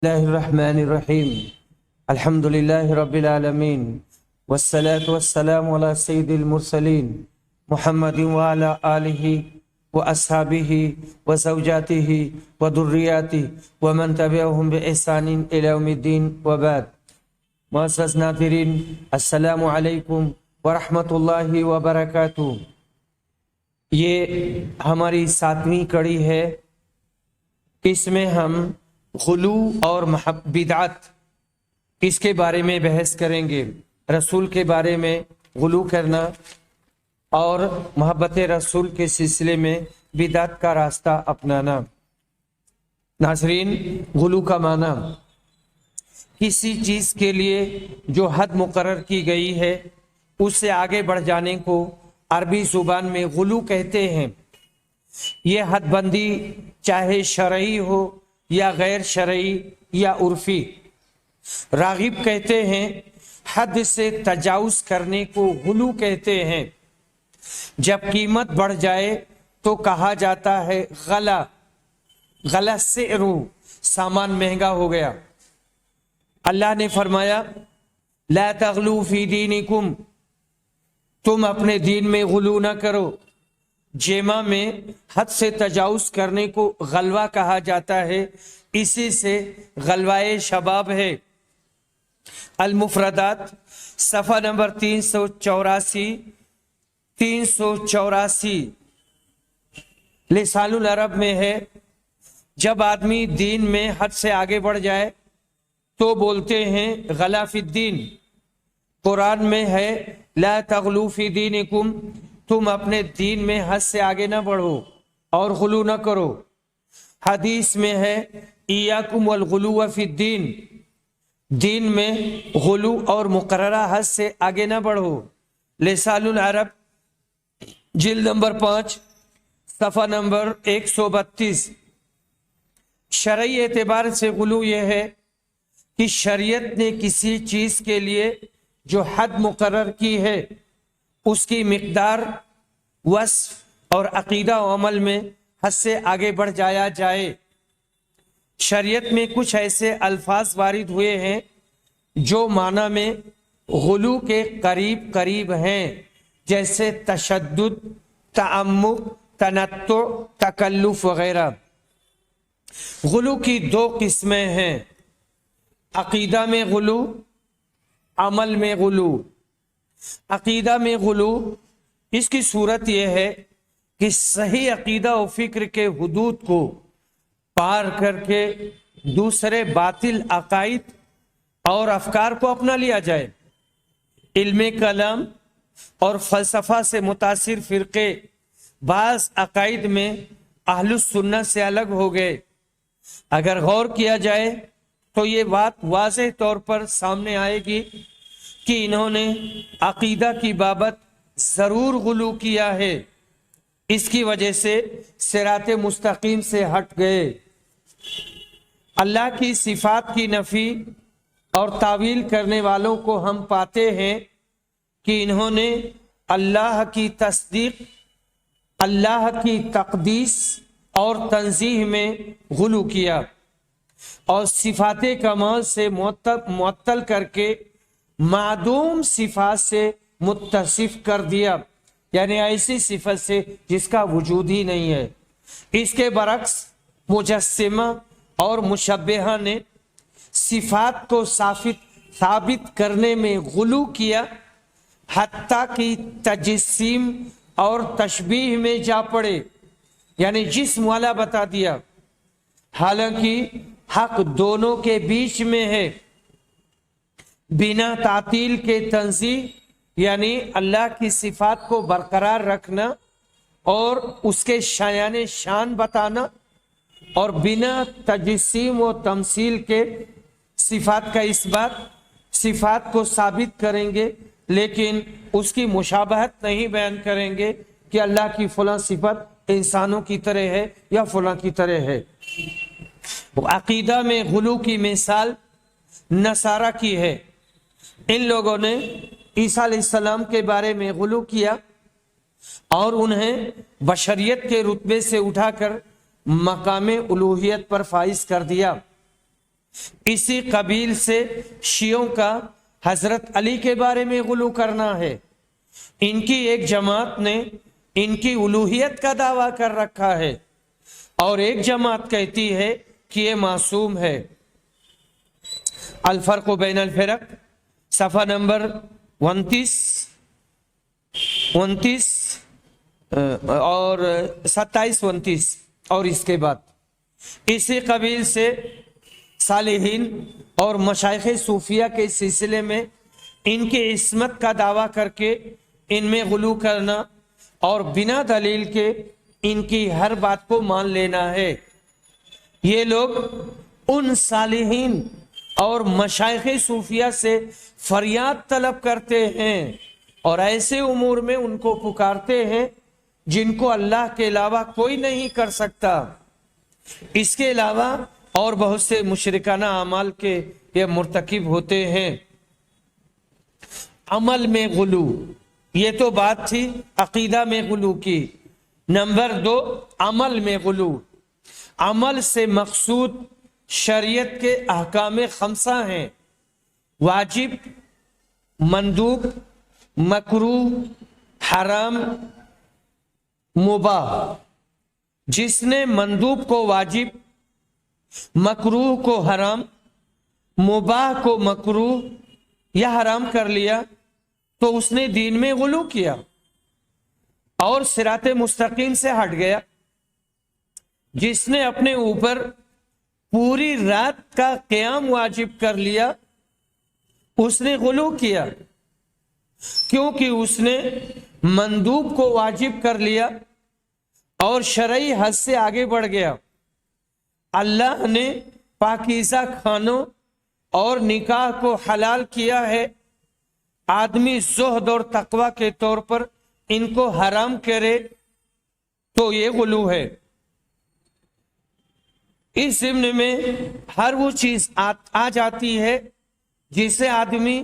الله الرحمن الرحيم الحمد لله رب العالمين والصلاة والسلام على سيد المرسلين محمد وعلى آله وأصحابه وزوجاته وذرياته ومن تبعهم بإحسان إلى يوم الدين وبعد. معزز ناظرین، السلام علیکم ورحمۃ اللہ وبرکاتہ. یہ ہماری 7ویں کڑی ہے. اس میں ہم غلو اور بدعت اس کے بارے میں بحث کریں گے. رسول کے بارے میں غلو کرنا اور محبت رسول کے سلسلے میں بدعت کا راستہ اپنانا. ناظرین، غلو کا معنی کسی چیز کے لیے جو حد مقرر کی گئی ہے اس سے آگے بڑھ جانے کو عربی زبان میں غلو کہتے ہیں. یہ حد بندی چاہے شرعی ہو یا غیر شرعی یا عرفی. راغب کہتے ہیں حد سے تجاوز کرنے کو غلو کہتے ہیں. جب قیمت بڑھ جائے تو کہا جاتا ہے غلا. غلا سعر، سامان مہنگا ہو گیا. اللہ نے فرمایا لا تغلو فی دینکم، تم اپنے دین میں غلو نہ کرو. جیما میں حد سے تجاوز کرنے کو غلوہ کہا جاتا ہے، اسی سے غلوائے شباب ہے. المفردات صفحہ نمبر 384 لسان العرب میں ہے. جب آدمی دین میں حد سے آگے بڑھ جائے تو بولتے ہیں غلا فی الدین. قرآن میں ہے لا تغلو فی دینکم، تم اپنے دین میں حد سے آگے نہ بڑھو اور غلو نہ کرو. حدیث میں ہے ایاکم والغلو فی الدین، دین میں غلو اور مقررہ حد سے آگے نہ بڑھو. لسان العرب جلد نمبر 5 صفحہ نمبر 132. شرعی اعتبار سے غلو یہ ہے کہ شریعت نے کسی چیز کے لیے جو حد مقرر کی ہے اس کی مقدار، وصف اور عقیدہ و عمل میں حد سے آگے بڑھ جایا جائے. شریعت میں کچھ ایسے الفاظ وارد ہوئے ہیں جو معنی میں غلو کے قریب ہیں، جیسے تشدد، تعمق، تنطع، تکلف وغیرہ. غلو کی 2 قسمیں ہیں: عقیدہ میں غلو، عمل میں غلو. عقیدہ میں غلو اس کی صورت یہ ہے کہ صحیح عقیدہ و فکر کے حدود کو پار کر کے دوسرے باطل عقائد اور افکار کو اپنا لیا جائے. علم کلام اور فلسفہ سے متاثر فرقے بعض عقائد میں اہل السنہ سے الگ ہو گئے. اگر غور کیا جائے تو یہ بات واضح طور پر سامنے آئے گی کہ انہوں نے عقیدہ کی بابت ضرور غلو کیا ہے. اس کی وجہ سے صراط مستقیم سے ہٹ گئے. اللہ کی صفات کی نفی اور تعویل کرنے والوں کو ہم پاتے ہیں کہ انہوں نے اللہ کی تصدیق، اللہ کی تقدیس اور تنزیہ میں غلو کیا اور صفات کمال سے معطل کر کے معدوم صفات سے متصف کر دیا، یعنی ایسی صفت سے جس کا وجود ہی نہیں ہے. اس کے برعکس مجسمہ اور مشبہہ نے صفات کو ثابت کرنے میں غلو کیا، حتیٰ کہ تجسیم اور تشبیہ میں جا پڑے، یعنی جسم والا بتا دیا، حالانکہ حق دونوں کے بیچ میں ہے. بنا تعطیل کے تنزیہ یعنی اللہ کی صفات کو برقرار رکھنا اور اس کے شایان شان بتانا، اور بنا تجسیم و تمثیل کے صفات کا اثبات. صفات کو ثابت کریں گے لیکن اس کی مشابہت نہیں بیان کریں گے کہ اللہ کی فلاں صفت انسانوں کی طرح ہے یا فلاں کی طرح ہے. عقیدہ میں غلو کی مثال نصارہ کی ہے. ان لوگوں نے عیسیٰ علیہ السلام کے بارے میں غلو کیا اور انہیں بشریت کے رتبے سے اٹھا کر مقام الوہیت پر فائز کر دیا. اسی قبیل سے شیعوں کا حضرت علی کے بارے میں غلو کرنا ہے۔ ان کی ایک جماعت نے ان کی الوہیت کا دعویٰ کر رکھا ہے اور ایک جماعت کہتی ہے کہ یہ معصوم ہے۔ الفرق بین الفرق، صفحہ نمبر 29 اور 27-29 اور اس کے بعد اسی قبیل سے صالحین اور مشائخ صوفیہ کے سلسلے میں ان کی عصمت کا دعویٰ کر کے ان میں غلو کرنا اور بنا دلیل کے ان کی ہر بات کو مان لینا ہے۔ یہ لوگ ان صالحین اور مشائخ صوفیہ سے فریاد طلب کرتے ہیں اور ایسے امور میں ان کو پکارتے ہیں جن کو اللہ کے علاوہ کوئی نہیں کر سکتا۔ اس کے علاوہ اور بہت سے مشرکانہ اعمال کے یہ مرتکب ہوتے ہیں۔ عمل میں غلو، یہ تو بات تھی عقیدہ میں غلو کی۔ نمبر 2، عمل میں غلو۔ عمل سے مقصود شریعت کے احکام خمسہ ہیں: واجب، مندوب، مکروہ، حرام، مباح۔ جس نے مندوب کو واجب، مکروہ کو حرام، مباح کو مکروہ یا حرام کر لیا تو اس نے دین میں غلو کیا اور صراط مستقیم سے ہٹ گیا۔ جس نے اپنے اوپر پوری رات کا قیام واجب کر لیا اس نے غلو کیا، کیونکہ اس نے مندوب کو واجب کر لیا اور شرعی حد سے آگے بڑھ گیا۔ اللہ نے پاکیزہ کھانوں اور نکاح کو حلال کیا ہے، آدمی زہد اور تقوی کے طور پر ان کو حرام کرے تو یہ غلو ہے۔ اس ضمن میں ہر وہ چیز آ جاتی ہے جسے آدمی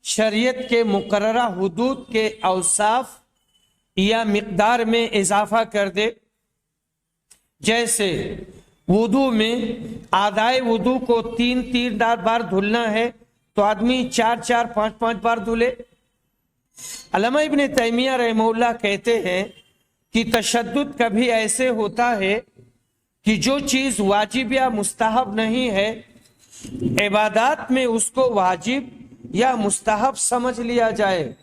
شریعت کے مقررہ حدود کے اوصاف یا مقدار میں اضافہ کر دے۔ جیسے وضو میں آدائے وضو کو 3 بار دھلنا ہے تو آدمی 4 5 بار دھلے۔ علامہ ابن تیمیہ رحمہ اللہ کہتے ہیں کہ تشدد کبھی ایسے ہوتا ہے کہ جو چیز واجب یا مستحب نہیں ہے عبادات میں اس کو واجب یا مستحب سمجھ لیا جائے،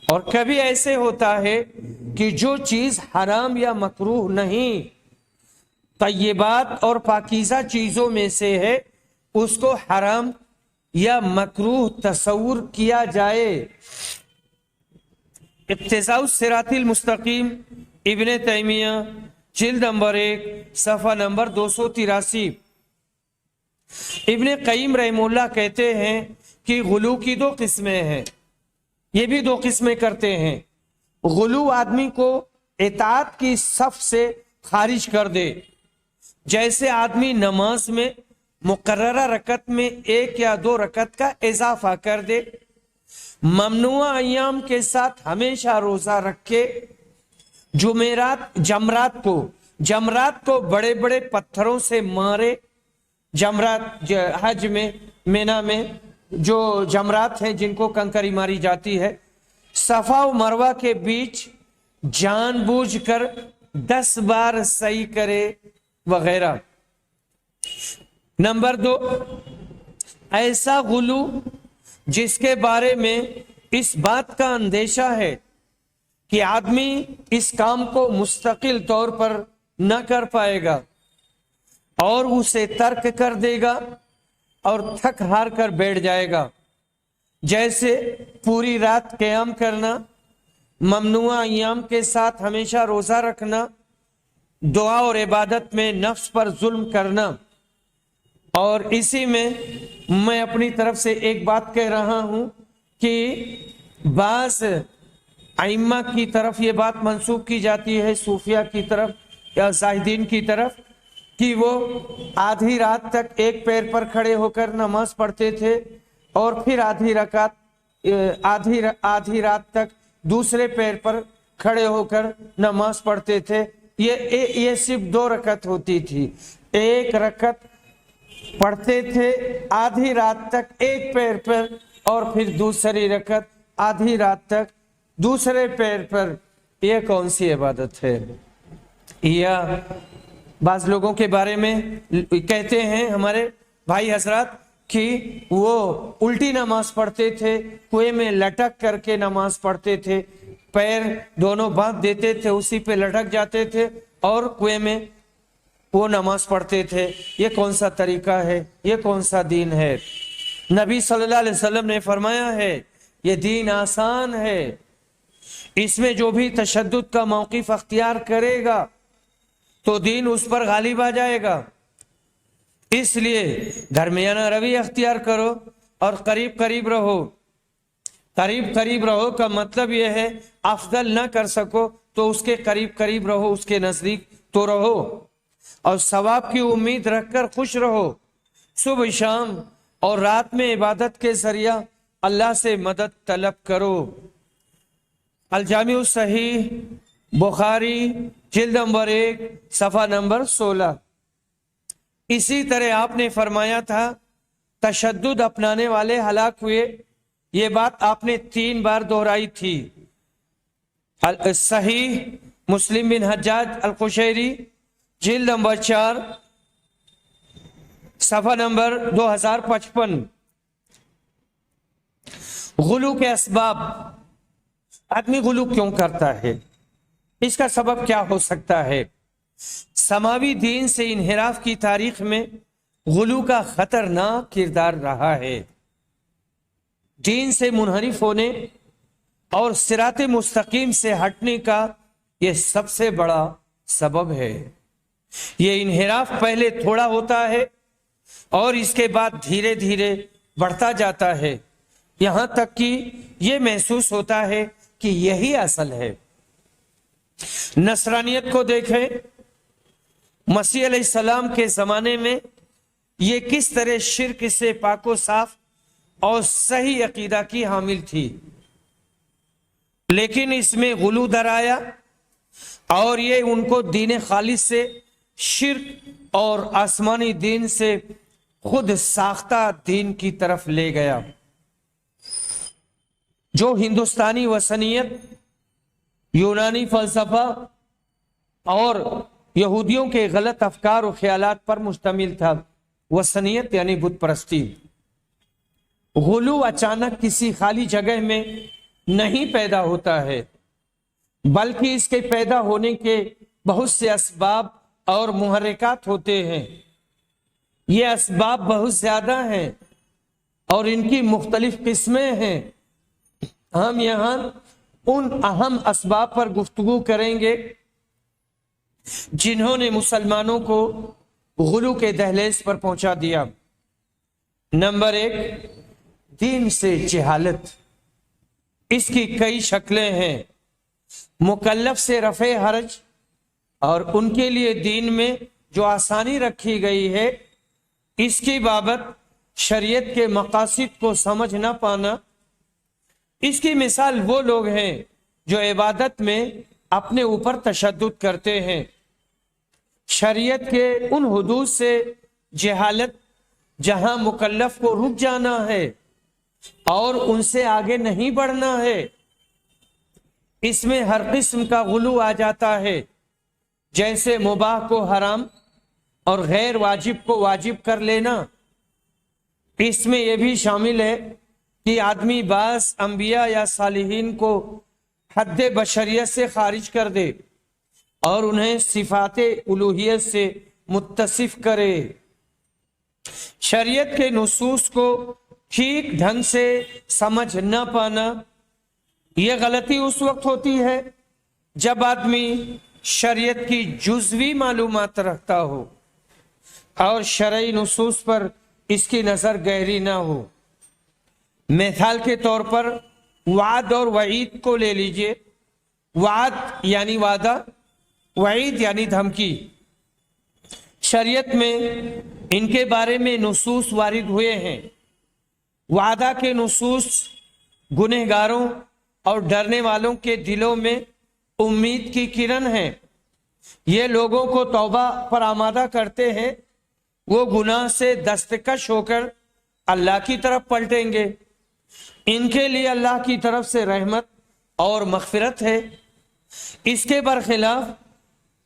اور کبھی ایسے ہوتا ہے کہ جو چیز حرام یا مکروہ نہیں طیبات اور پاکیزہ چیزوں میں سے ہے اس کو حرام یا مکروہ تصور کیا جائے۔ اقتضاء الصراط المستقیم، ابن تیمیہ، جلد نمبر 1، صفحہ نمبر 283۔ ابن قیم رحمہ اللہ کہتے ہیں کہ غلو کی 2 قسمیں ہیں، یہ بھی 2 قسمیں کرتے ہیں۔ غلو آدمی کو اطاعت کی صف سے خارج کر دے، جیسے آدمی نماز میں مقررہ رکعت میں 1 یا 2 رکعت کا اضافہ کر دے، ممنوع ایام کے ساتھ ہمیشہ روزہ رکھے، جمرات کو بڑے بڑے پتھروں سے مارے۔ جمرات حج میں مینا میں جو جمرات ہیں جن کو کنکری ماری جاتی ہے، صفا و مروہ کے بیچ جان بوجھ کر 10 بار سعی کرے وغیرہ۔ نمبر 2، ایسا غلو جس کے بارے میں اس بات کا اندیشہ ہے کہ آدمی اس کام کو مستقل طور پر نہ کر پائے گا اور اسے ترک کر دے گا اور تھک ہار کر بیٹھ جائے گا، جیسے پوری رات قیام کرنا، ممنوع ایام کے ساتھ ہمیشہ روزہ رکھنا، دعا اور عبادت میں نفس پر ظلم کرنا۔ اور اسی میں میں اپنی طرف سے ایک بات کہہ رہا ہوں کہ بعض ائمہ کی طرف یہ بات منسوب کی جاتی ہے، صوفیہ کی طرف یا زاہدین کی طرف، کہ وہ آدھی رات تک ایک پیر پر کھڑے ہو کر نماز پڑھتے تھے اور پھر آدھی رات تک دوسرے پیر پر کھڑے ہو کر نماز پڑھتے تھے۔ یہ صرف 2 رکعت ہوتی تھی، 1 رکعت پڑھتے تھے آدھی رات تک ایک پیر پر اور پھر دوسری رکعت آدھی رات تک دوسرے پیر پر. یہ کون سی عبادت ہے؟ یا بعض لوگوں کے بارے میں کہتے ہیں ہمارے بھائی حضرات کہ وہ الٹی نماز پڑھتے تھے، کنویں میں لٹک کر کے نماز پڑھتے تھے، پیر دونوں باندھ دیتے تھے، اسی پہ لٹک جاتے تھے اور کنویں میں وہ نماز پڑھتے تھے. یہ کون سا طریقہ ہے؟ یہ کون سا دین ہے؟ نبی صلی اللہ علیہ وسلم نے فرمایا ہے یہ دین آسان ہے، اس میں جو بھی تشدد کا موقف اختیار کرے گا تو دین اس پر غالب آ جائے گا. اس لیے درمیانہ روی اختیار کرو اور قریب قریب رہو. قریب قریب رہو کا مطلب یہ ہے افضل نہ کر سکو تو اس کے قریب قریب رہو، اس کے نزدیک تو رہو، اور ثواب کی امید رکھ کر خوش رہو. صبح شام اور رات میں عبادت کے ذریعہ اللہ سے مدد طلب کرو. الجامع الصحیح بخاری جلد نمبر 1 صفحہ نمبر 16. اسی طرح آپ نے فرمایا تھا تشدد اپنانے والے ہلاک ہوئے. یہ بات آپ نے 3 بار دہرائی تھی. صحیح مسلم بن حجاج القشیری جلد نمبر 4 صفحہ نمبر 2055. غلو کے اسباب. آدمی غلو کیوں کرتا ہے؟ اس کا سبب کیا ہو سکتا ہے؟ سماوی دین سے انحراف کی تاریخ میں غلو کا خطرناک کردار رہا ہے. دین سے منحرف ہونے اور صراط مستقیم سے ہٹنے کا یہ سب سے بڑا سبب ہے. یہ انحراف پہلے تھوڑا ہوتا ہے اور اس کے بعد دھیرے دھیرے بڑھتا جاتا ہے، یہاں تک کہ یہ محسوس ہوتا ہے کہ یہی اصل ہے. نصرانیت کو دیکھیں، مسیح علیہ السلام کے زمانے میں یہ کس طرح شرک سے پاک و صاف اور صحیح عقیدہ کی حامل تھی، لیکن اس میں غلو در آیا اور یہ ان کو دین خالص سے شرک اور آسمانی دین سے خود ساختہ دین کی طرف لے گیا. جو ہندوستانی وثنیت، یونانی فلسفہ اور یہودیوں کے غلط افکار و خیالات پر مشتمل تھا. وثنیت یعنی بت پرستی. غلو اچانک کسی خالی جگہ میں نہیں پیدا ہوتا ہے، بلکہ اس کے پیدا ہونے کے بہت سے اسباب اور محرکات ہوتے ہیں. یہ اسباب بہت زیادہ ہیں اور ان کی مختلف قسمیں ہیں. ہم یہاں ان اہم اسباب پر گفتگو کریں گے جنہوں نے مسلمانوں کو غلو کے دہلیز پر پہنچا دیا. نمبر 1، دین سے جہالت. اس کی کئی شکلیں ہیں. مکلف سے رفع حرج اور ان کے لیے دین میں جو آسانی رکھی گئی ہے اس کی بابت شریعت کے مقاصد کو سمجھ نہ پانا. اس کی مثال وہ لوگ ہیں جو عبادت میں اپنے اوپر تشدد کرتے ہیں. شریعت کے ان حدود سے جہالت جہاں مکلف کو رک جانا ہے اور ان سے آگے نہیں بڑھنا ہے، اس میں ہر قسم کا غلو آ جاتا ہے. جیسے مباح کو حرام اور غیر واجب کو واجب کر لینا. اس میں یہ بھی شامل ہے کہ آدمی بعض انبیاء یا صالحین کو حد بشریت سے خارج کر دے اور انہیں صفات الوہیت سے متصف کرے. شریعت کے نصوص کو ٹھیک ڈھنگ سے سمجھ نہ پانا، یہ غلطی اس وقت ہوتی ہے جب آدمی شریعت کی جزوی معلومات رکھتا ہو اور شرعی نصوص پر اس کی نظر گہری نہ ہو. مثال کے طور پر وعد اور وعید کو لے لیجئے. وعد یعنی وعدہ، وعید یعنی دھمکی. شریعت میں ان کے بارے میں نصوص وارد ہوئے ہیں. وعدہ کے نصوص گنہگاروں اور ڈرنے والوں کے دلوں میں امید کی کرن ہیں. یہ لوگوں کو توبہ پر آمادہ کرتے ہیں وہ گناہ سے دستکش ہو کر اللہ کی طرف پلٹیں گے۔ ان کے لیے اللہ کی طرف سے رحمت اور مغفرت ہے۔ اس کے برخلاف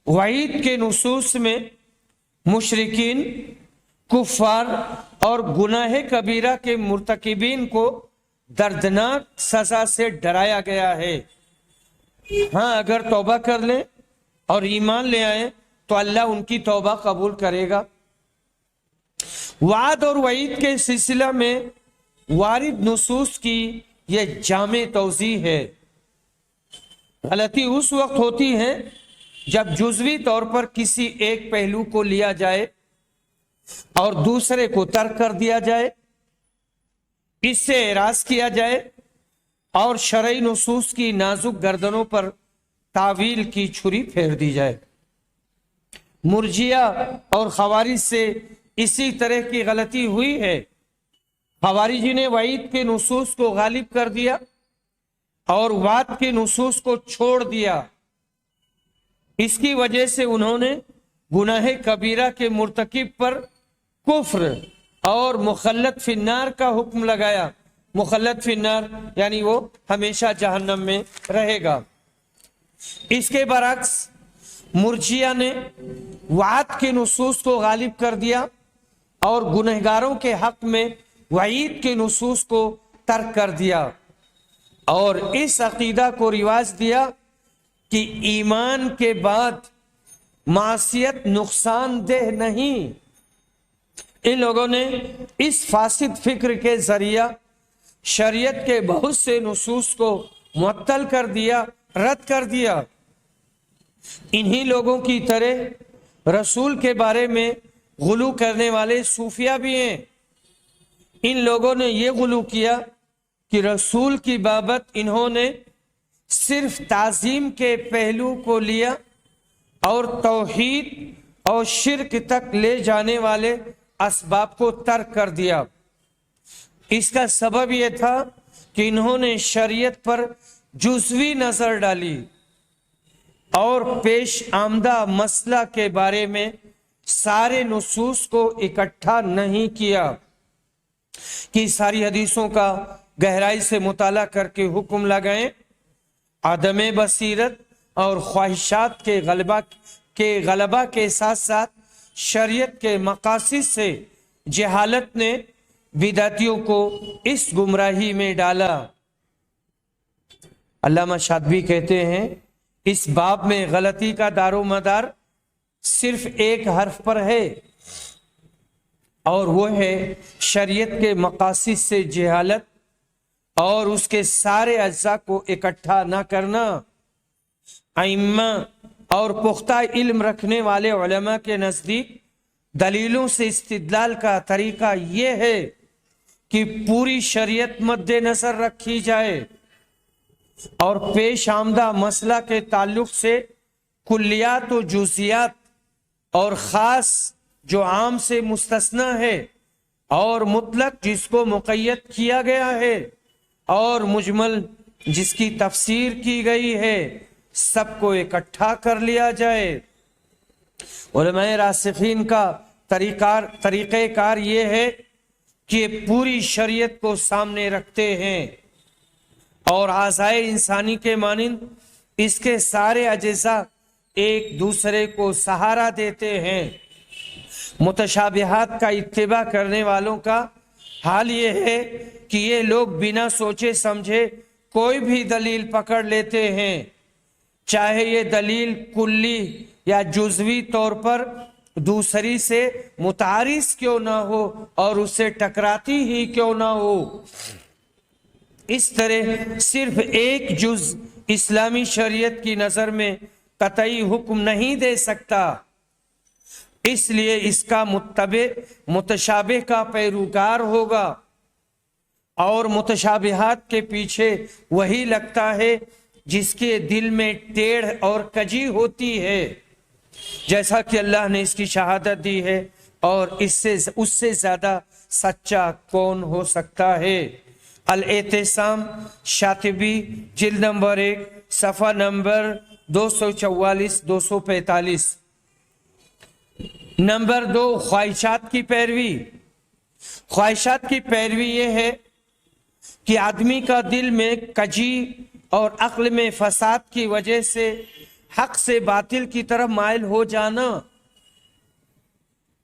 وعید کے نصوص میں مشرکین، کفار اور گناہ کبیرہ کے مرتکبین کو دردناک سزا سے ڈرایا گیا ہے۔ ہاں، اگر توبہ کر لیں اور ایمان لے آئیں تو اللہ ان کی توبہ قبول کرے گا۔ وعد اور وعید کے سلسلہ میں وارد نصوص کی یہ جامع توضیح ہے۔ غلطی اس وقت ہوتی ہے جب جزوی طور پر کسی ایک پہلو کو لیا جائے اور دوسرے کو ترک کر دیا جائے، اس سے اعراض کیا جائے اور شرعی نصوص کی نازک گردنوں پر تعویل کی چھری پھیر دی جائے۔ مرجیہ اور خوارج سے اسی طرح کی غلطی ہوئی ہے۔ خوارجی نے وعید کے نصوص کو غالب کر دیا اور وعد کے نصوص کو چھوڑ دیا۔ اس کی وجہ سے انہوں نے گناہ کبیرہ کے مرتکب پر کفر اور مخلد فی النار کا حکم لگایا۔ مخلد فی النار یعنی وہ ہمیشہ جہنم میں رہے گا۔ اس کے برعکس مرجیہ نے وعد کے نصوص کو غالب کر دیا اور گنہگاروں کے حق میں وعید کے نصوص کو ترک کر دیا اور اس عقیدہ کو رواج دیا کہ ایمان کے بعد معصیت نقصان دہ نہیں۔ ان لوگوں نے اس فاسد فکر کے ذریعہ شریعت کے بہت سے نصوص کو معطل کر دیا، رد کر دیا۔ انہی لوگوں کی طرح رسول کے بارے میں غلو کرنے والے صوفیہ بھی ہیں۔ ان لوگوں نے یہ غلو کیا کہ رسول کی بابت انہوں نے صرف تعظیم کے پہلو کو لیا اور توحید اور شرک تک لے جانے والے اسباب کو ترک کر دیا۔ اس کا سبب یہ تھا کہ انہوں نے شریعت پر جزوی نظر ڈالی اور پیش آمدہ مسئلہ کے بارے میں سارے نصوص کو اکٹھا نہیں کیا کہ ساری حدیثوں کا گہرائی سے مطالعہ کر کے حکم لگائیں۔ عدم بصیرت اور خواہشات کے غلبہ کے ساتھ ساتھ شریعت کے مقاصد سے جہالت نے بدعتیوں کو اس گمراہی میں ڈالا۔ علامہ شاطبی کہتے ہیں اس باب میں غلطی کا دار و مدار صرف ایک حرف پر ہے اور وہ ہے شریعت کے مقاصد سے جہالت اور اس کے سارے اجزاء کو اکٹھا نہ کرنا۔ ائمہ اور پختہ علم رکھنے والے علماء کے نزدیک دلیلوں سے استدلال کا طریقہ یہ ہے کہ پوری شریعت مد نظر رکھی جائے اور پیش آمدہ مسئلہ کے تعلق سے کلیات و جزیات اور خاص جو عام سے مستثنی ہے اور مطلق جس کو مقید کیا گیا ہے اور مجمل جس کی تفسیر کی گئی ہے، سب کو اکٹھا کر لیا جائے۔ علماء راسخین کا طریقہ کار یہ ہے کہ پوری شریعت کو سامنے رکھتے ہیں اور اعضائے انسانی کے مانند اس کے سارے اجزاء ایک دوسرے کو سہارا دیتے ہیں۔ متشابہات کا اتباع کرنے والوں کا حال یہ ہے کہ یہ لوگ بنا سوچے سمجھے کوئی بھی دلیل پکڑ لیتے ہیں، چاہے یہ دلیل کلی یا جزوی طور پر دوسری سے متعارض کیوں نہ ہو اور اس سے ٹکراتی ہی کیوں نہ ہو۔ اس طرح صرف ایک جز اسلامی شریعت کی نظر میں قطعی حکم نہیں دے سکتا، اس لیے اس کا متبع متشابہ کا پیروکار ہوگا اور متشابہات کے پیچھے وہی لگتا ہے جس کے دل میں ٹیڑھ اور کجی ہوتی ہے، جیسا کہ اللہ نے اس کی شہادت دی ہے اور اس سے زیادہ سچا کون ہو سکتا ہے۔ الاعتصام شاطبی جلد نمبر 1 صفحہ نمبر 244-245۔ نمبر 2 خواہشات کی پیروی. خواہشات کی پیروی یہ ہے کہ آدمی کا دل میں کجی اور عقل میں فساد کی وجہ سے حق سے باطل کی طرف مائل ہو جانا.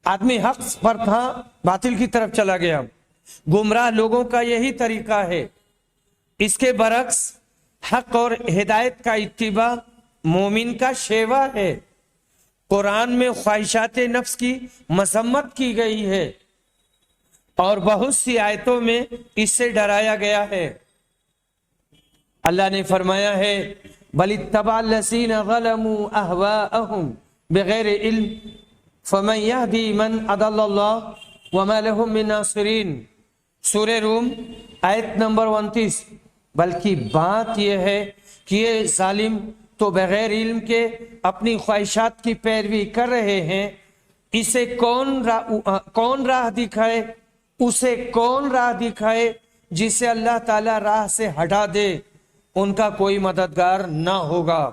آدمی حق پر تھا، باطل کی طرف چلا گیا. گمراہ لوگوں کا یہی طریقہ ہے. اس کے برعکس حق اور ہدایت کا اتباع مومن کا شیوا ہے. قرآن میں خواہشات نفس کی مذمت کی گئی ہے اور بہت سی آیتوں میں اس سے ڈرایا گیا ہے. اللہ نے فرمایا ہے بل اتبع الذین ظلموا اہواءہم بغیر علم فمن یہدی من اضل اللہ وما لهم من ناصرین. سورہ روم آیت نمبر 29. بلکہ بات یہ ہے کہ یہ ظالم تو بغیر علم کے اپنی خواہشات کی پیروی کر رہے ہیں. اسے کون راہ دکھائے، اسے کون راہ دکھائے جسے اللہ تعالی راہ سے ہٹا دے؟ ان کا کوئی مددگار نہ ہوگا.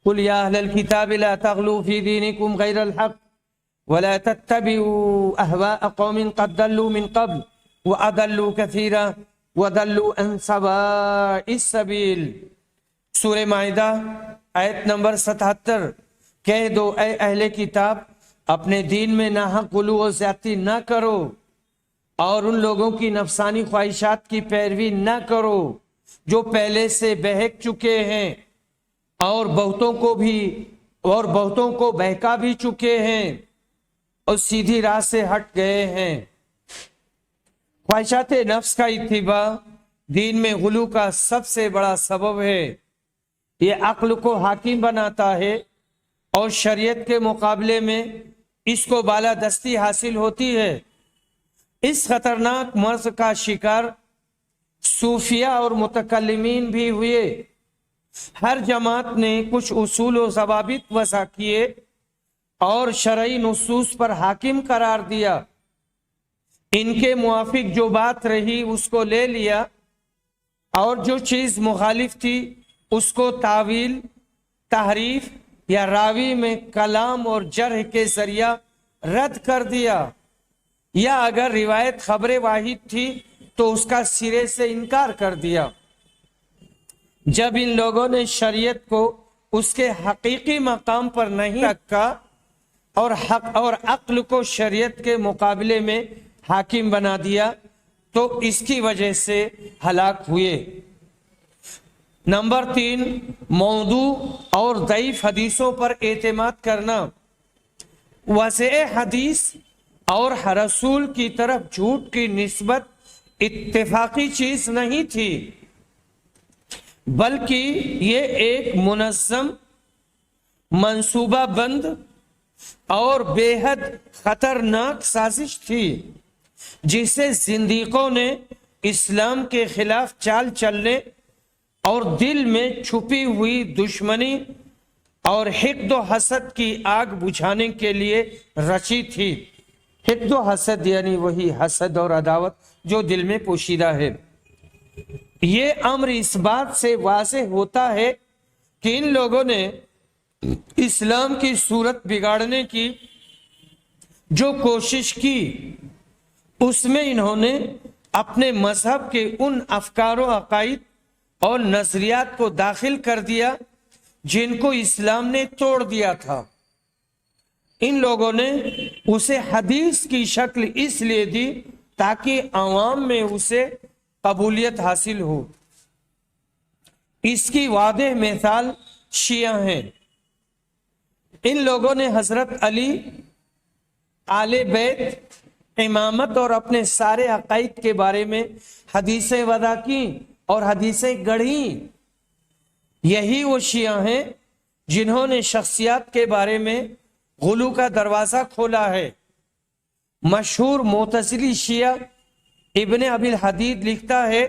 قل یا اہل الکتاب لا تغلوا فی دینکم غیر الحق ولا تتبعوا اہواء قوم قد ضلوا من قبل واضلوا کثیرا وضلوا عن سواء السبیل. سورہ مائدہ آیت نمبر 77. کہہ دو اے اہل کتاب، اپنے دین میں ناحق غلو و زیادتی نہ کرو اور ان لوگوں کی نفسانی خواہشات کی پیروی نہ کرو جو پہلے سے بہک چکے ہیں اور بہتوں کو بہکا بھی چکے ہیں اور سیدھی راہ سے ہٹ گئے ہیں. خواہشات نفس کا اتباع دین میں غلو کا سب سے بڑا سبب ہے. یہ عقل کو حاکم بناتا ہے اور شریعت کے مقابلے میں اس کو بالادستی حاصل ہوتی ہے. اس خطرناک مرض کا شکار صوفیہ اور متکلمین بھی ہوئے. ہر جماعت نے کچھ اصول و ضوابط وضع کیے اور شرعی نصوص پر حاکم قرار دیا. ان کے موافق جو بات رہی اس کو لے لیا اور جو چیز مخالف تھی اس کو تاویل، تحریف یا راوی میں کلام اور جرح کے ذریعہ رد کر دیا، یا اگر روایت خبر واحد تھی تو اس کا سرے سے انکار کر دیا. جب ان لوگوں نے شریعت کو اس کے حقیقی مقام پر نہیں رکھا اور حق اور عقل کو شریعت کے مقابلے میں حاکم بنا دیا تو اس کی وجہ سے ہلاک ہوئے. نمبر 3 موضوع اور ضعیف حدیثوں پر اعتماد کرنا. واضح حدیث اور رسول کی طرف جھوٹ کی نسبت اتفاقی چیز نہیں تھی، بلکہ یہ ایک منظم، منصوبہ بند اور بے حد خطرناک سازش تھی جسے زندیقوں نے اسلام کے خلاف چال چلنے اور دل میں چھپی ہوئی دشمنی اور حقد و حسد کی آگ بجھانے کے لیے رچی تھی. حقد و حسد یعنی وہی حسد اور عداوت جو دل میں پوشیدہ ہے. یہ امر اس بات سے واضح ہوتا ہے کہ ان لوگوں نے اسلام کی صورت بگاڑنے کی جو کوشش کی اس میں انہوں نے اپنے مذہب کے ان افکار و عقائد اور نظریات کو داخل کر دیا جن کو اسلام نے توڑ دیا تھا. ان لوگوں نے اسے حدیث کی شکل اس لیے دی تاکہ عوام میں اسے قبولیت حاصل ہو. اس کی واضح مثال شیعہ ہیں. ان لوگوں نے حضرت علی، آل بیت، امامت اور اپنے سارے عقائد کے بارے میں حدیثیں وضع کی اور حدیثیں گڑھی. یہی وہ شیعہ ہیں جنہوں نے شخصیات کے بارے میں غلو کا دروازہ کھولا ہے. مشہور معتزلی شیعہ ابن ابی الحدید لکھتا ہے،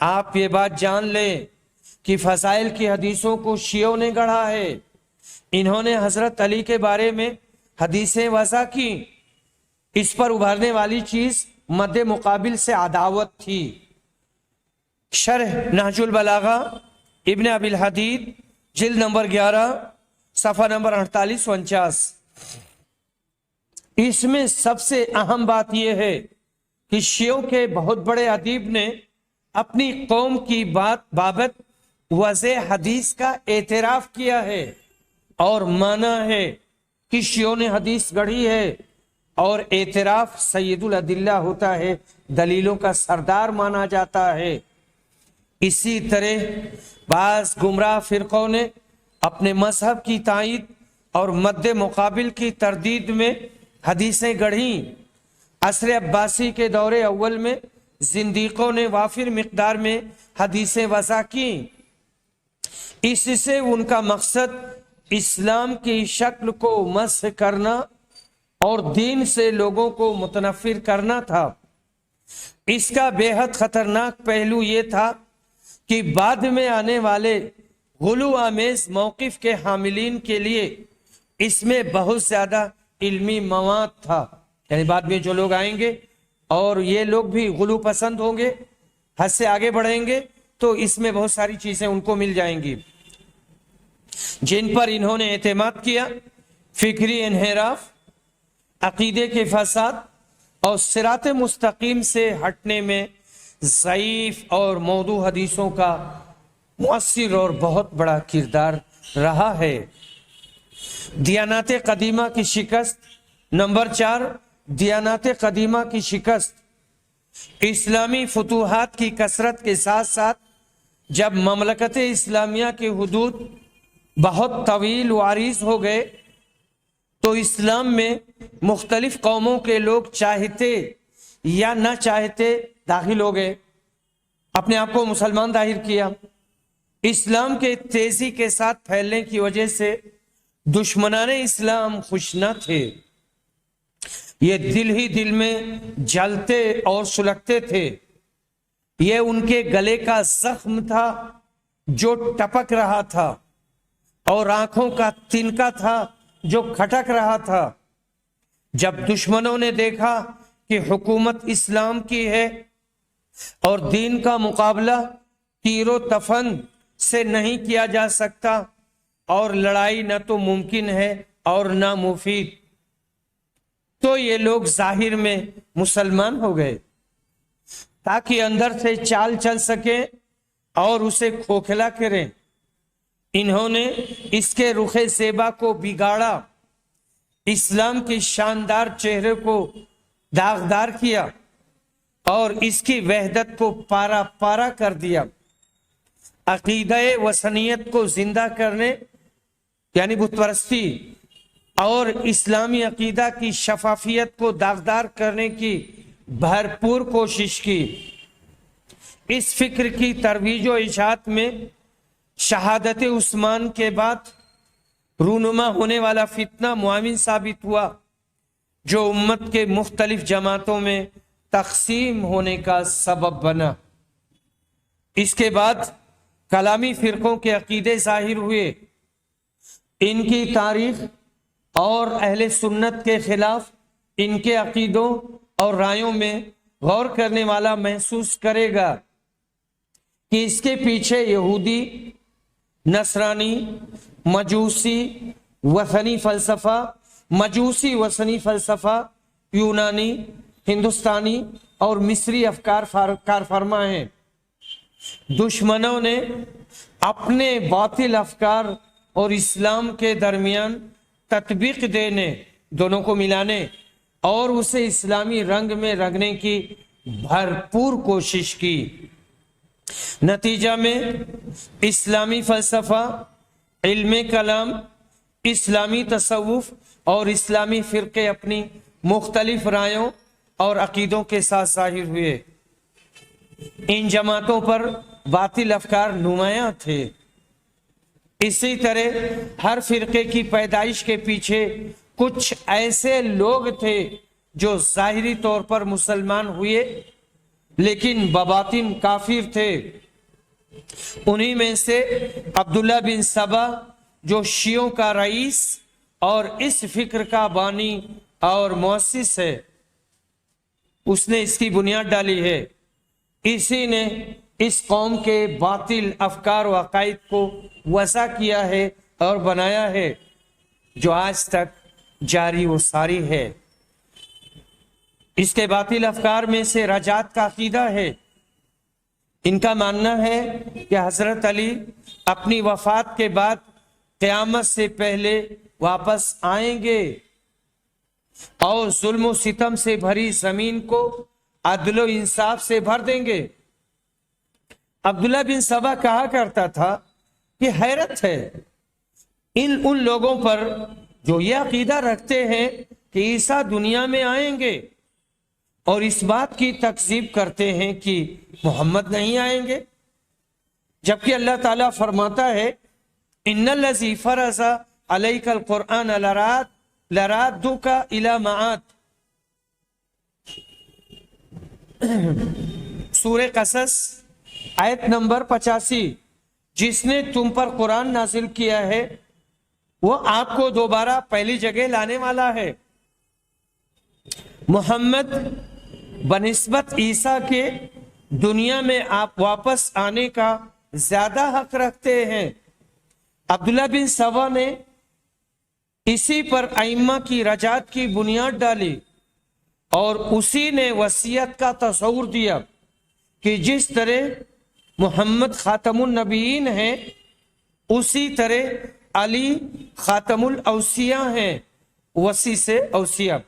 آپ یہ بات جان لیں کہ فضائل کی حدیثوں کو شیعوں نے گڑھا ہے. انہوں نے حضرت علی کے بارے میں حدیثیں وضع کی. اس پر ابھرنے والی چیز مد مقابل سے عداوت تھی. شرح نہج البلاغہ ابن ابی الحدید جلد نمبر 11 صفحہ نمبر 48 و 49. اس میں سب سے اہم بات یہ ہے کہ شیعوں کے بہت بڑے ادیب نے اپنی قوم کی بابت وضع حدیث کا اعتراف کیا ہے اور مانا ہے کہ شیعوں نے حدیث گڑھی ہے، اور اعتراف سید الادلہ ہوتا ہے، دلیلوں کا سردار مانا جاتا ہے۔ اسی طرح بعض گمراہ فرقوں نے اپنے مذہب کی تائید اور مد مقابل کی تردید میں حدیثیں گڑھیں۔ عصر عباسی کے دور اول میں زندیقوں نے وافر مقدار میں حدیثیں وضع کیں۔ اس سے ان کا مقصد اسلام کی شکل کو مسح کرنا اور دین سے لوگوں کو متنفر کرنا تھا۔ اس کا بے حد خطرناک پہلو یہ تھا کہ بعد میں آنے والے غلو آمیز موقف کے حاملین کے لیے اس میں بہت زیادہ علمی مواد تھا، یعنی بعد میں جو لوگ آئیں گے اور یہ لوگ بھی غلو پسند ہوں گے، حد سے آگے بڑھیں گے، تو اس میں بہت ساری چیزیں ان کو مل جائیں گی جن پر انہوں نے اعتماد کیا۔ فکری انحراف، عقیدے کے فساد اور صراط مستقیم سے ہٹنے میں ضعیف اور موضوع حدیثوں کا مؤثر اور بہت بڑا کردار رہا ہے۔ دیانات قدیمہ کی شکست۔ نمبر 4، دیانات قدیمہ کی شکست۔ اسلامی فتوحات کی کثرت کے ساتھ ساتھ جب مملکت اسلامیہ کے حدود بہت طویل و عریض ہو گئے تو اسلام میں مختلف قوموں کے لوگ چاہتے یا نہ چاہتے داخل ہو گئے، اپنے آپ کو مسلمان ظاہر کیا۔ اسلام کے تیزی کے ساتھ پھیلنے کی وجہ سے دشمنان اسلام خوش نہ تھے، یہ دل ہی دل میں جلتے اور سلگتے تھے۔ یہ ان کے گلے کا زخم تھا جو ٹپک رہا تھا، اور آنکھوں کا تنکا تھا جو کھٹک رہا تھا۔ جب دشمنوں نے دیکھا کہ حکومت اسلام کی ہے اور دین کا مقابلہ تیر و تفن سے نہیں کیا جا سکتا اور لڑائی نہ تو ممکن ہے اور نہ مفید، تو یہ لوگ ظاہر میں مسلمان ہو گئے تاکہ اندر سے چال چل سکے اور اسے کھوکھلا کریں۔ انہوں نے اس کے رخ زیبا کو بگاڑا، اسلام کے شاندار چہرے کو داغدار کیا اور اس کی وحدت کو پارا پارا کر دیا۔ عقیدہ وثنیت کو زندہ کرنے یعنی بت پرستی اور اسلامی عقیدہ کی شفافیت کو داغدار کرنے کی بھرپور کوشش کی۔ اس فکر کی ترویج و اشاعت میں شہادت عثمان کے بعد رونما ہونے والا فتنہ معاون ثابت ہوا، جو امت کے مختلف جماعتوں میں تقسیم ہونے کا سبب بنا۔ اس کے بعد کلامی فرقوں کے عقیدے ظاہر ہوئے۔ ان کی تاریخ اور اہل سنت کے خلاف ان کے عقیدوں اور رائیوں میں غور کرنے والا محسوس کرے گا کہ اس کے پیچھے یہودی، نصرانی، مجوسی وثنی فلسفہ، یونانی، ہندوستانی اور مصری افکار کار فرما ہیں۔ دشمنوں نے اپنے باطل افکار اور اسلام کے درمیان تطبیق دینے، دونوں کو ملانے اور اسے اسلامی رنگ میں رنگنے کی بھرپور کوشش کی۔ نتیجہ میں اسلامی فلسفہ، علم کلام، اسلامی تصوف اور اسلامی فرقے اپنی مختلف رائیوں اور عقیدوں کے ساتھ ظاہر ہوئے۔ ان جماعتوں پر باطل افکار نمایاں تھے۔ اسی طرح ہر فرقے کی پیدائش کے پیچھے کچھ ایسے لوگ تھے جو ظاہری طور پر مسلمان ہوئے لیکن بباطن کافر تھے۔ انہی میں سے عبداللہ بن سبا جو شیعوں کا رئیس اور اس فکر کا بانی اور مؤسس ہے، اس نے اس کی بنیاد ڈالی ہے۔ اسی نے اس قوم کے باطل افکار و عقائد کو وضع کیا ہے اور بنایا ہے، جو آج تک جاری و ساری ہے۔ اس کے باطل افکار میں سے رجعت کا عقیدہ ہے۔ ان کا ماننا ہے کہ حضرت علی اپنی وفات کے بعد قیامت سے پہلے واپس آئیں گے اور ظلم و ستم سے بھری زمین کو عدل و انصاف سے بھر دیں گے۔ عبداللہ بن سبا کہا کرتا تھا کہ حیرت ہے ان لوگوں پر جو یہ عقیدہ رکھتے ہیں کہ عیسیٰ دنیا میں آئیں گے اور اس بات کی تکذیب کرتے ہیں کہ محمد نہیں آئیں گے، جبکہ اللہ تعالیٰ فرماتا ہے ان الذی فرض علیک القرآن لرادک الی معاد، سورہ قصص آیت نمبر 85، جس نے تم پر قرآن نازل کیا ہے وہ آپ کو دوبارہ پہلی جگہ لانے والا ہے۔ محمد بنسبت عیسیٰ کے دنیا میں آپ واپس آنے کا زیادہ حق رکھتے ہیں۔ عبداللہ بن سبا نے اسی پر ائمہ کی رجعت کی بنیاد ڈالی اور اسی نے وصیت کا تصور دیا کہ جس طرح محمد خاتم النبیین ہیں اسی طرح علی خاتم الاوصیاء ہیں، وصی سے اوصیاء۔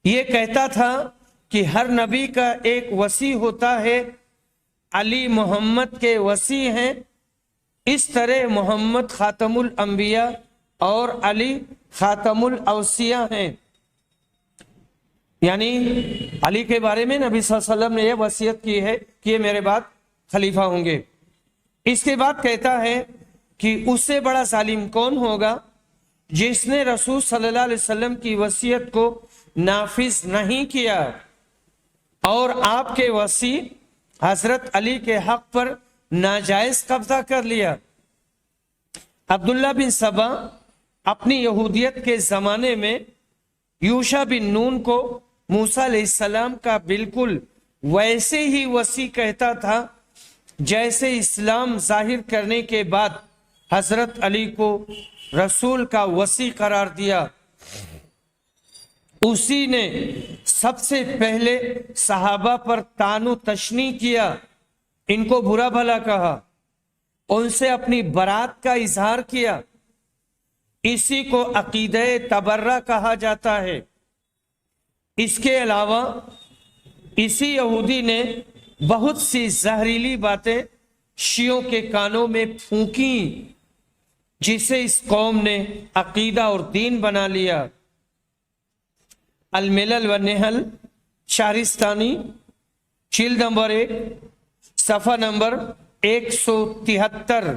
یہ کہتا تھا کہ ہر نبی کا ایک وصی ہوتا ہے، علی محمد کے وصی ہیں، اس طرح محمد خاتم الانبیاء اور علی خاتم الاوصیاء ہیں۔ یعنی علی کے بارے میں نبی صلی اللہ علیہ وسلم نے یہ وصیت کی ہے کہ یہ میرے بعد خلیفہ ہوں گے۔ اس کے بعد کہتا ہے کہ اس سے بڑا ظالم کون ہوگا جس نے رسول صلی اللہ علیہ وسلم کی وصیت کو نافذ نہیں کیا اور آپ کے وصی حضرت علی کے حق پر ناجائز قبضہ کر لیا۔ عبداللہ بن سبا اپنی یہودیت کے زمانے میں یوشع بن نون کو موسیٰ علیہ السلام کا بالکل ویسے ہی وصی کہتا تھا جیسے اسلام ظاہر کرنے کے بعد حضرت علی کو رسول کا وصی قرار دیا۔ اسی نے سب سے پہلے صحابہ پر طعن و تشنیع کیا، ان کو برا بھلا کہا، ان سے اپنی برات کا اظہار کیا۔ اسی کو عقیدہ تبرہ کہا جاتا ہے۔ اس کے علاوہ اسی یہودی نے بہت سی زہریلی باتیں شیعوں کے کانوں میں پھونکیں، جسے اس قوم نے عقیدہ اور دین بنا لیا۔ الملل والنحل شہرستانی جلد نمبر 1 صفحہ نمبر 173۔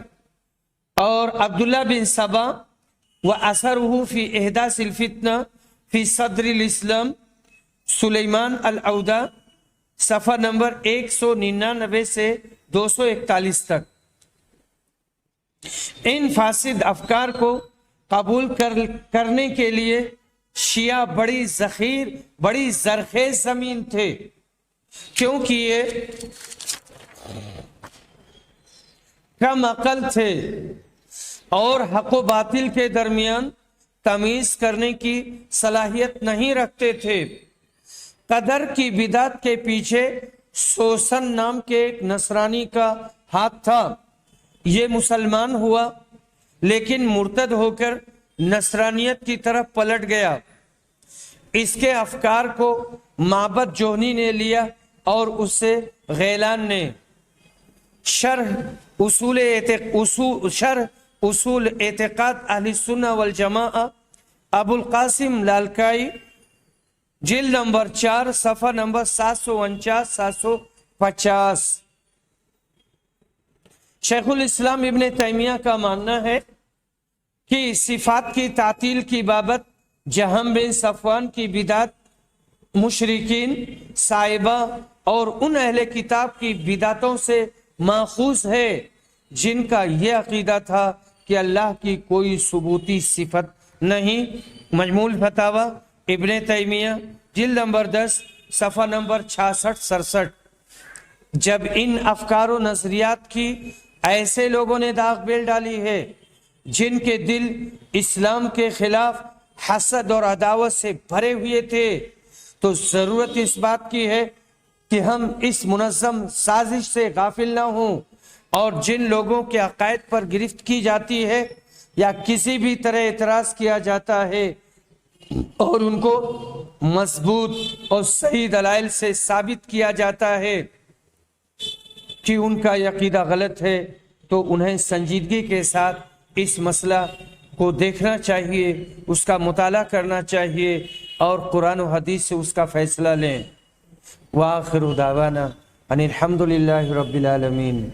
اور عبداللہ بن سبا وَأَثَرُهُ فِي إِحْدَاثِ الْفِتْنَةِ فِي صَدْرِ الْإِسْلَامِ سلیمان العودہ صفحہ نمبر 199 سے 241 تک۔ ان فاسد افکار کو قبول کرنے کے لیے شیعہ بڑی زرخیز زمین تھے، کیونکہ یہ کم عقل تھے اور حق و باطل کے درمیان تمیز کرنے کی صلاحیت نہیں رکھتے تھے۔ قدر کی بدعت کے پیچھے سوسن نام کے ایک نصرانی کا ہاتھ تھا۔ یہ مسلمان ہوا لیکن مرتد ہو کر نصرانیت کی طرف پلٹ گیا۔ اس کے افکار کو معبد جوہنی نے لیا اور اسے غیلان نے۔ شرح اصول اعتقاد اہل سنہ والجماعہ ابو القاسم لالکائی جلد نمبر 4 صفحہ نمبر 749-750۔ شیخ الاسلام ابن تیمیہ کا ماننا ہے کہ صفات کی تعطیل کی بابت جہم بن صفوان کی بدعت مشرکین صائبہ اور ان اہل کتاب کی بدعتوں سے ماخوذ ہے جن کا یہ عقیدہ تھا کہ اللہ کی کوئی ثبوتی صفت نہیں۔ مجموع الفتاوی ابن تیمیہ جلد نمبر 10 صفحہ نمبر 66-67۔ جب ان افکار و نظریات کی ایسے لوگوں نے داغ بیل ڈالی ہے جن کے دل اسلام کے خلاف حسد اور عداوت سے بھرے ہوئے تھے، تو ضرورت اس بات کی ہے کہ ہم اس منظم سازش سے غافل نہ ہوں، اور جن لوگوں کے عقائد پر گرفت کی جاتی ہے یا کسی بھی طرح اعتراض کیا جاتا ہے اور ان کو مضبوط اور صحیح دلائل سے ثابت کیا جاتا ہے کہ ان کا عقیدہ غلط ہے، تو انہیں سنجیدگی کے ساتھ اس مسئلہ کو دیکھنا چاہیے، اس کا مطالعہ کرنا چاہیے اور قرآن و حدیث سے اس کا فیصلہ لیں۔ وآخر دعوانا ان الحمد للہ رب العالمین۔